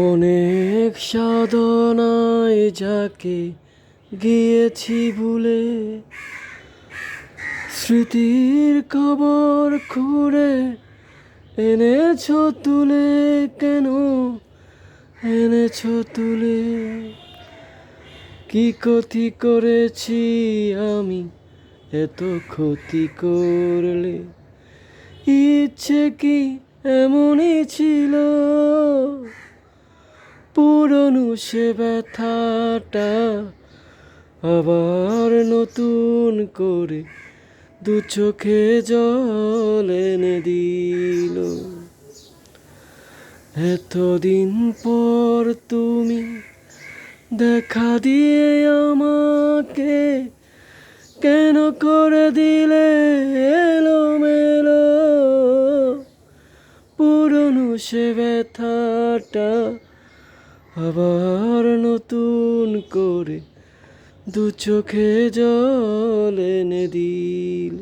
অনেক সাধনায় যাকে গিয়েছি ভুলে, স্মৃতির কবর খুঁড়ে এনেছো তুলে, কেন এনেছো তুলে? কি ক্ষতি করেছি আমি, এত ক্ষতি করলে? ইচ্ছে কি এমনই ছিল, পুরনো সে ব্যথাটা আবার নতুন করে দু চোখে জল এনে দিল। এতদিন পর তুমি দেখা দিয়ে আমাকে কেন করে দিলে এলোমেলো? পুরনো সে ব্যথাটা আবার নতুন করে দু চোখে জল এনে দিল।